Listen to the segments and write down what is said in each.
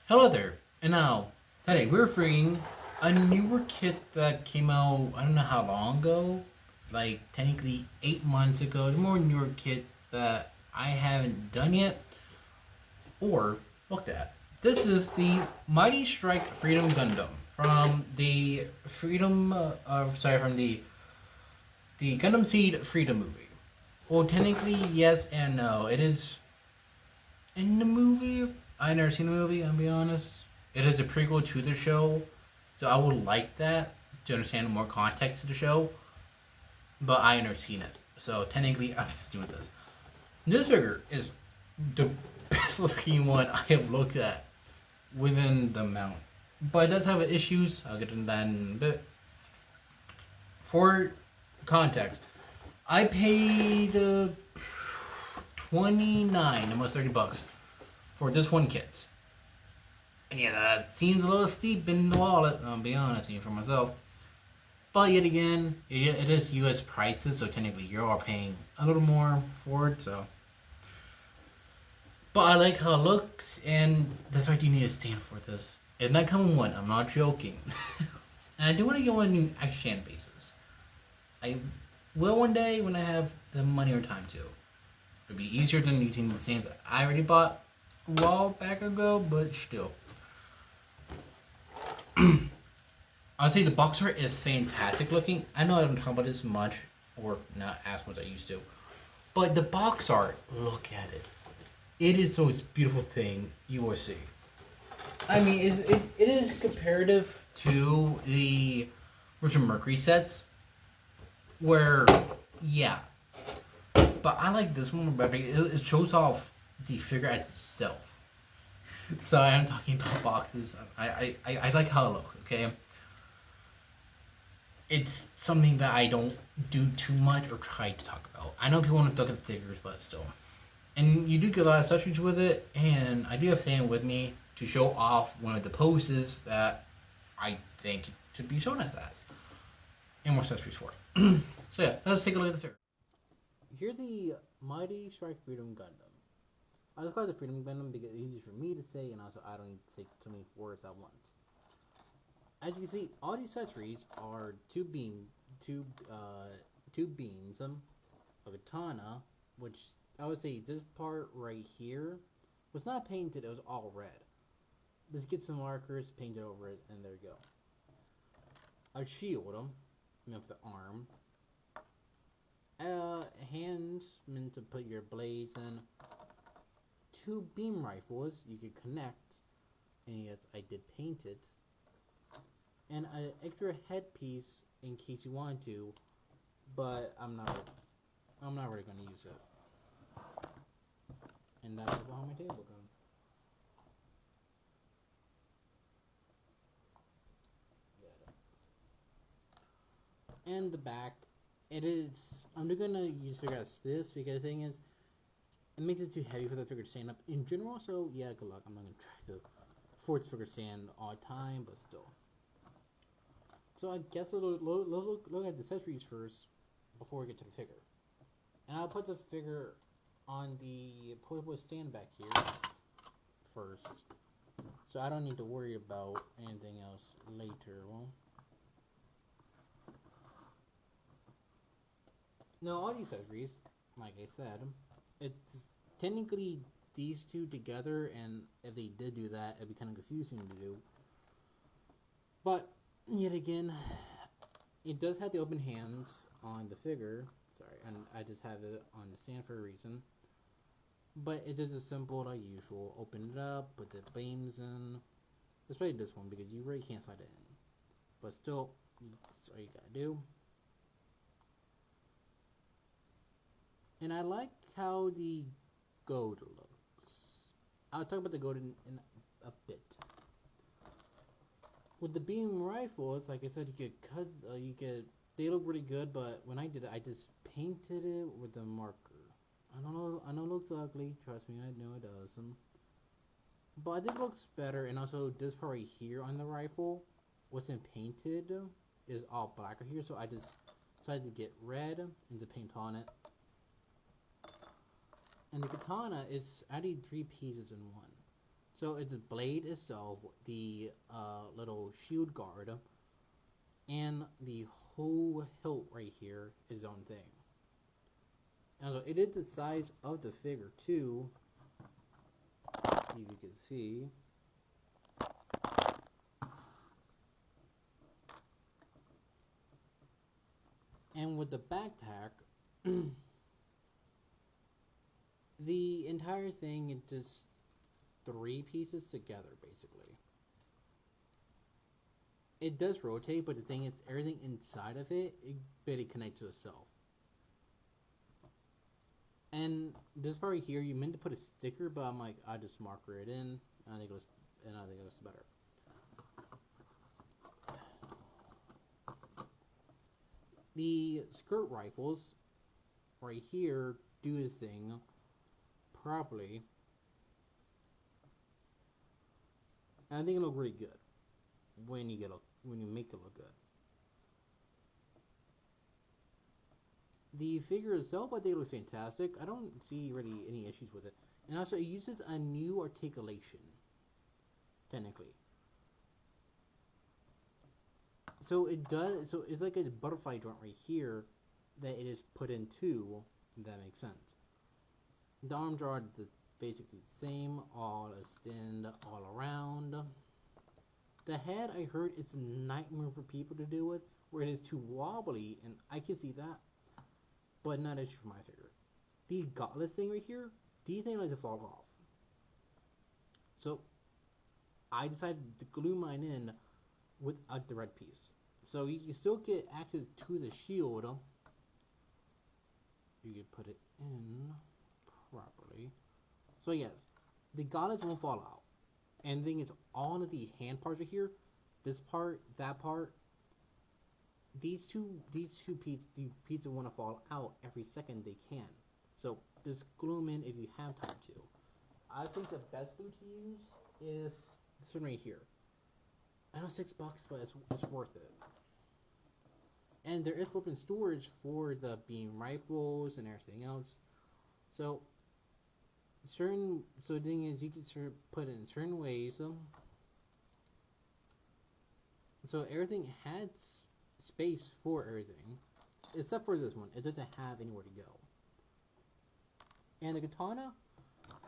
Hello there, and now today we're freeing a newer kit that came out. I don't know how long ago, like technically 8 months ago. It's more newer kit that I haven't done yet or looked at. This is the Mighty Strike Freedom Gundam from the from the Gundam Seed Freedom movie. Well, technically yes and no. It is in the movie. I never seen the movie. I'll be honest. It is a prequel to the show, so I would like that to understand more context to the show. But I never seen it, so technically I'm just doing this. This figure is the best looking one I have looked at within the mount, but it does have issues. I'll get into that in a bit. For context, I paid 29, almost $30 for this one kit. And yeah, that seems a little steep in the wallet, I'll be honest, even for myself. But yet again, it is US prices, so technically you are paying a little more for it, so. But I like how it looks, and the fact you need a stand for this. It's not common one, I'm not joking. And I do want to get one new action bases. I will one day when I have the money or time to. It'd be easier than using the stands I already bought a while back ago, but still. I'd say the box art is fantastic looking. I know I don't talk about this much, or not as much as I used to, but the box art, look at it. It is the most beautiful thing you will see. I mean, it is comparative to the Richard Mercury sets, where, yeah. But I like this one better. It shows off the figure as itself. So I'm talking about boxes. I like how it looks, okay? It's something that I don't do too much or try to talk about. I know people want to look at the figures, but still. And you do get a lot of accessories with it, and I do have Sam with me to show off one of the poses that I think it should be shown as. And more accessories for it. So yeah, let's take a look at the figure. Here's the Mighty Strike Freedom Gundam. I just call it the Freedom Gundam because it's easy for me to say, and also I don't need to say too many words at once. As you can see, all these accessories are two beams, a katana, which I would say this part right here was not painted; it was all red. Let's get some markers, paint it over it, and there you go. A shield, meant for the arm. Hands meant to put your blades in. Two beam rifles you could connect, and yes, I did paint it. And an extra headpiece in case you want to, but I'm not really going to use it. And that's behind my table gun. And the back, it is. I'm gonna use figure as this because the thing is, it makes it too heavy for the figure to stand up in general. So yeah, good luck. I'm not gonna try to force figure stand all the time, but still. So I guess look at the accessories first before we get to the figure. And I'll put the figure on the portable stand back here first. So I don't need to worry about anything else later. Well, now all these accessories, like I said, it's technically these two together, and if they did do that, it'd be kind of confusing to do. But yet again, it does have the open hands on the figure. Sorry, and I just have it on the stand for a reason. But it is as simple as usual. Open it up, put the beams in. Especially this one because you really can't slide it in. But still, that's all you gotta do. And I like how the gold looks. I'll talk about the gold in a bit. With the beam rifles, like I said, you could cut, they look really good, but when I did it, I just painted it with a marker. I know it looks ugly, trust me, I know it does. But I think it looks better, and also this part right here on the rifle wasn't painted, is all black right here, so I just decided to get red and to paint on it. And the katana is adding 3 pieces in one. So it's the blade itself, the little shield guard, and the whole hilt right here is its own thing. And so it is the size of the figure too, if you can see. And with the backpack, the entire thing is just 3 pieces together, basically. It does rotate, but the thing is, everything inside of it barely connects to itself. And this part here, you meant to put a sticker, but I'm like, I just marker it in. I think it looks better. The skirt rifles right here do his thing properly. And I think it'll look really good when you make it look good. The figure itself, I think it looks fantastic. I don't see really any issues with it. And also, it uses a new articulation, technically. So it does. So it's like a butterfly joint right here that it is put into. If that makes sense. The arms are basically the same, all extend all around. The head, I heard, it's a nightmare for people to deal with, where it is too wobbly, and I can see that, but not an issue for my figure. The gauntlet thing right here, these things like to fall off. So I decided to glue mine in with the red piece. So you can still get access to the shield. You can put it in properly. So yes, the gauntlets won't fall out. And the thing is, all of the hand parts are here. This part, that part. These two pieces, the pieces want to fall out every second they can. So just glue them in if you have time to. I think the best glue to use is this one right here. I know $6, but it's worth it. And there is open storage for the beam rifles and everything else. So the thing is, you can put it in certain ways. So everything has space for everything, except for this one. It doesn't have anywhere to go. And the katana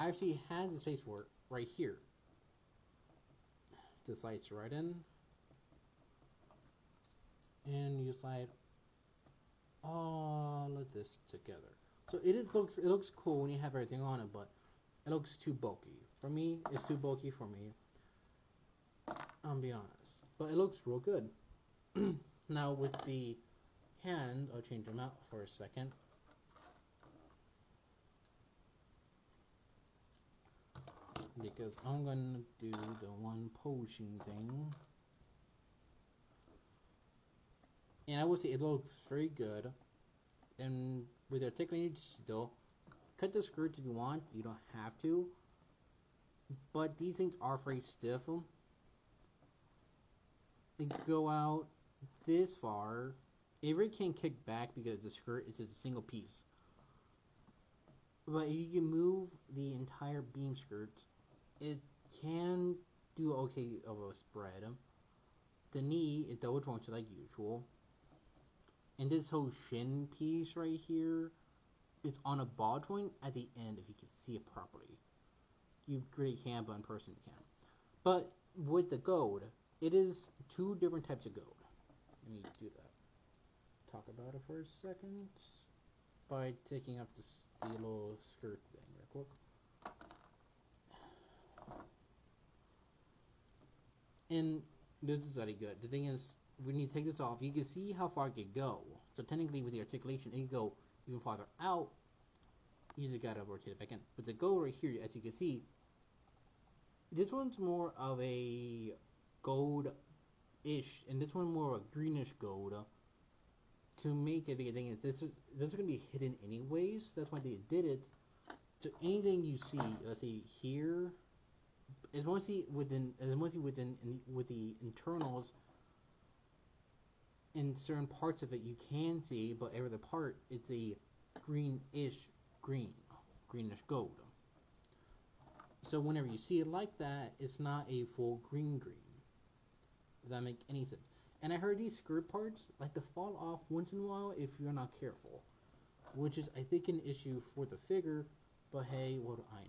actually has a space for it right here. Just slides right in, and you slide all of this together. So it looks cool when you have everything on it, but it looks too bulky. For me, it's too bulky for me. I'll be honest. But it looks real good. Now with the hand, I'll change them out for a second. Because I'm gonna do the one potion thing. And I would say it looks very good. And with the articulating still, cut the skirts if you want. You don't have to. But these things are very stiff. They go out this far. It really can't kick back because the skirt is just a single piece. But if you can move the entire beam skirt, it can do okay of a spread. The knee is double jointed like usual. And this whole shin piece right here, it's on a ball joint at the end if you can see it properly. You really can, but in person you can. But with the gold, it is 2 different types of gold. Let me do that. Talk about it for a second by taking off the little skirt thing real quick. And this is already good. The thing is, when you take this off, you can see how far it can go. So technically with the articulation, it can go even farther out. You just gotta rotate it back in. But the gold right here, as you can see, this one's more of a gold-ish, and this one more of a greenish gold. To make it, the thing is, this is gonna be hidden anyways. That's why they did it. So anything you see, let's say here, is mostly with the internals. In certain parts of it, you can see, but every other part, it's a greenish gold. So whenever you see it like that, it's not a full green. Does that make any sense? And I heard these skirt parts like to fall off once in a while if you're not careful, which is I think an issue for the figure. But hey, what do I know?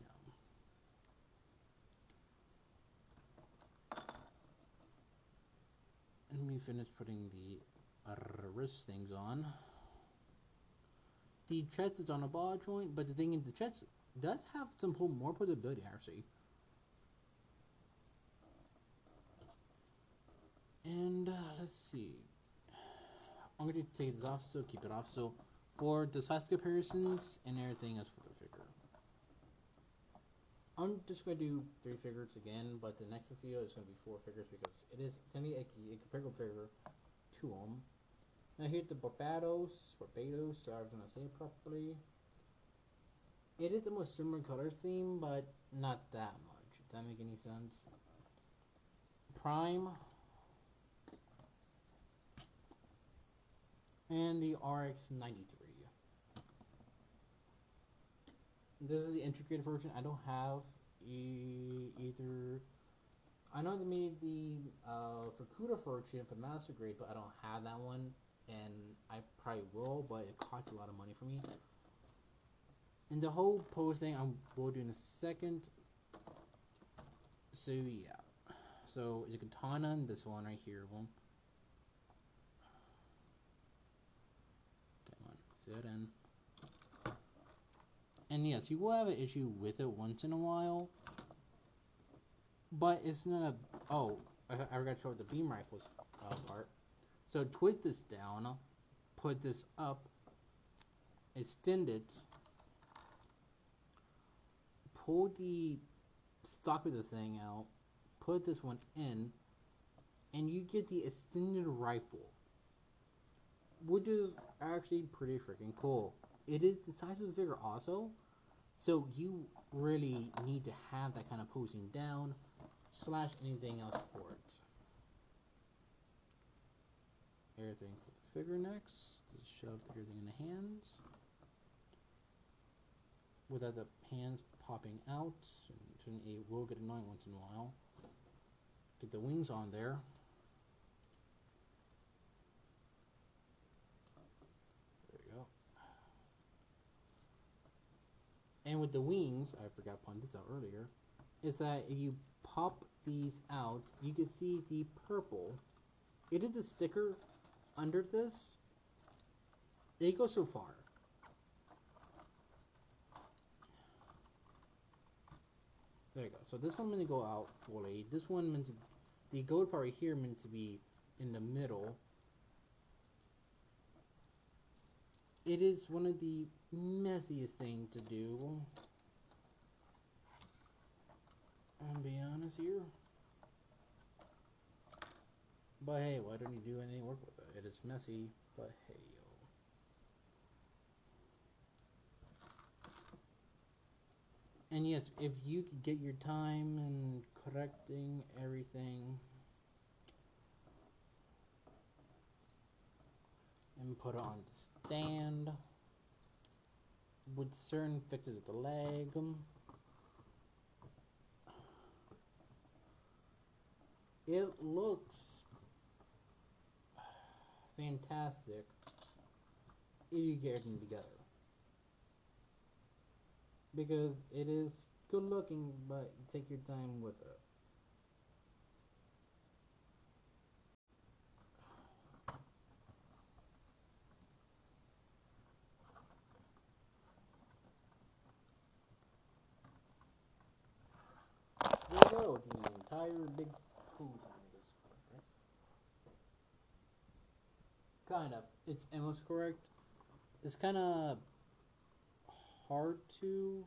Let me finish putting the wrist things on. The chest is on a ball joint, but the thing is, the chest does have some more portability actually. And let's see. I'm going to take this off still, keep it off still, for the size comparisons and everything else for the figure. I'm just going to do 3 figures again, but the next video is going to be 4 figures because it is to me a comparable figure to them. Now here's the Barbados, so I was going to say it properly. It is a more similar color theme, but not that much, if that make any sense. Prime. And the RX-93. This is the integrated version. I don't have either. I know they made the Fukuda version for Master Grade, but I don't have that one, and I probably will, but it costs a lot of money for me. And the whole pose thing I will do in a second. So yeah, so it's a katana and this one right here. Come on, fit in. And yes, you will have an issue with it once in a while, but it's not a. Oh, I forgot to show the beam rifles part. So twist this down, put this up, extend it, pull the stock of the thing out, put this one in, and you get the extended rifle, which is actually pretty freaking cool. It is the size of the figure also, so you really need to have that kind of posing down / anything else for it. Everything for the figure next. Just shove everything in the hands without the hands popping out. And it will get annoying once in a while. Get the wings on there. There you go. And with the wings, I forgot to point this out earlier, is that if you pop these out, you can see the purple. It is a sticker under this. They go so far. There you go. So this one meant to go out fully. This one meant to, the gold part right here meant to be in the middle. It is one of the messiest things to do. I'll be honest here. But hey, why don't you do any work with it? It is messy, but hey, yo. And yes, if you could get your time in correcting everything and put it on the stand with certain fixes at the leg, it looks fantastic if you get everything together. Because it is good looking, but take your time with it. There you go, the entire big pose on this one, right? Kind of. It's almost correct. It's kind of hard to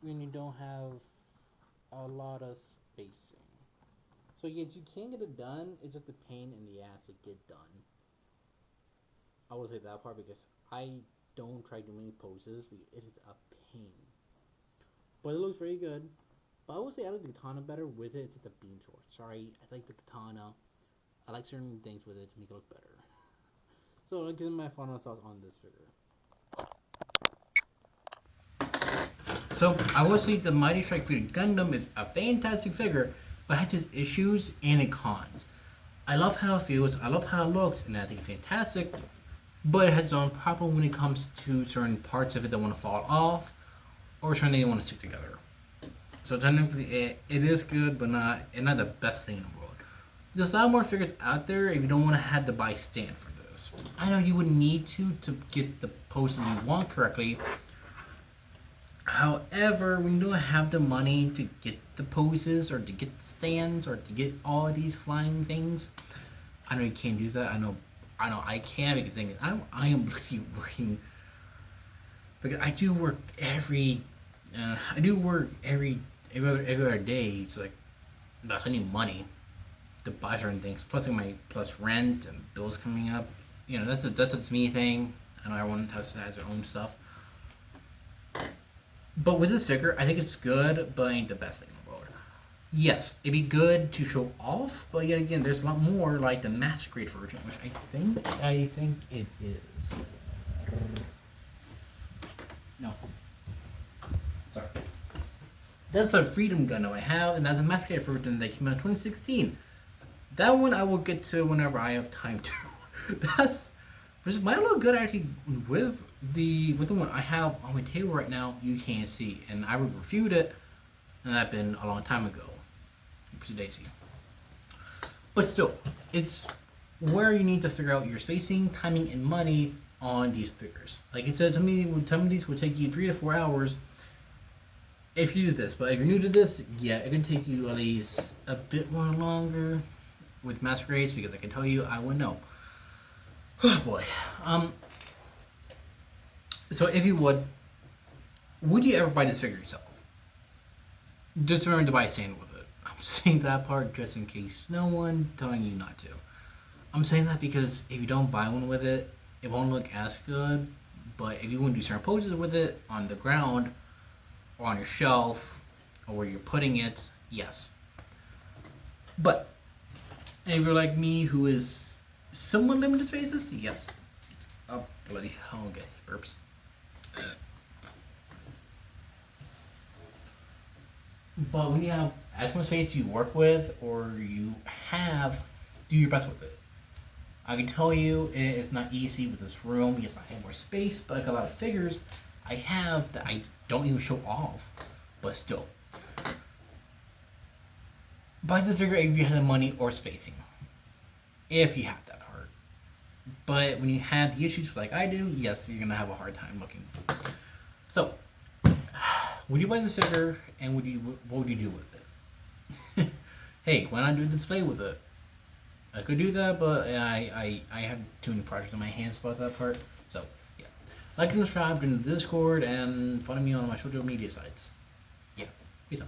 when you don't have a lot of spacing. So yes, you can get it done. It's just a pain in the ass to get done. I will say that part because I don't try doing poses because it is a pain. But it looks very good. But I would say I like the katana better with it. It's just a beam sword. Sorry, I like the katana. I like certain things with it to make it look better. So let's get my final thoughts on this figure. So I will say the Mighty Strike Freedom Gundam is a fantastic figure, but it has its issues and its cons. I love how it feels, I love how it looks, and I think it's fantastic, but it has its own problem when it comes to certain parts of it that want to fall off, or certain they want to stick together. So technically, it is good, but not the best thing in the world. There's a lot more figures out there if you don't want to have to buy stand for this. I know you would need to get the poses you want correctly. However, when you don't have the money to get the poses or to get the stands or to get all of these flying things, I know you can't do that. I know I can, because the thing is, I am literally working, because I do work every other day. It's like that's I need money to buy certain things, plus plus rent and bills coming up. You know, that's a me thing. I know everyone has their own stuff. But with this figure, I think it's good, but ain't the best thing in the world. Yes, it'd be good to show off, but yet again, there's a lot more like the Master Grade version, which I think it is. No. Sorry. That's a Freedom Gundam I have, and that's a Master Grade version that came out in 2016. That one I will get to whenever I have time to. Which might look good actually with the one I have on my table right now. You can't see, and I reviewed it, and that's been a long time ago. Daisy. But still, it's where you need to figure out your spacing, timing, and money on these figures. Like it said, some of these would take you 3 to 4 hours if you do this. But if you're new to this, yeah, it can take you at least a bit more longer with Master Grades, because I can tell you, I would know. Oh boy. So if you would you ever buy this figure yourself? Just remember to buy a stand with it. I'm saying that part just in case no one telling you not to. I'm saying that because if you don't buy one with it, it won't look as good. But if you want to do certain poses with it on the ground or on your shelf or where you're putting it, yes. But if you're like me, who is somewhat limited spaces, yes. Oh, bloody hell, okay, burps. But when you have as much space you work with or you have, do your best with it. I can tell you it is not easy with this room. Yes, I have more space, but like a lot of figures I have that I don't even show off. But still, buy the figure if you have the money or spacing. If you have that hard. But when you have the issues like I do, yes, you're gonna have a hard time looking. So, would you buy this figure, and what would you do with it? Hey, why not do a display with it? I could do that, but I have too many projects on my hands about that part. So, yeah. Like and subscribe, join the Discord, and follow me on my social media sites. Yeah, peace out.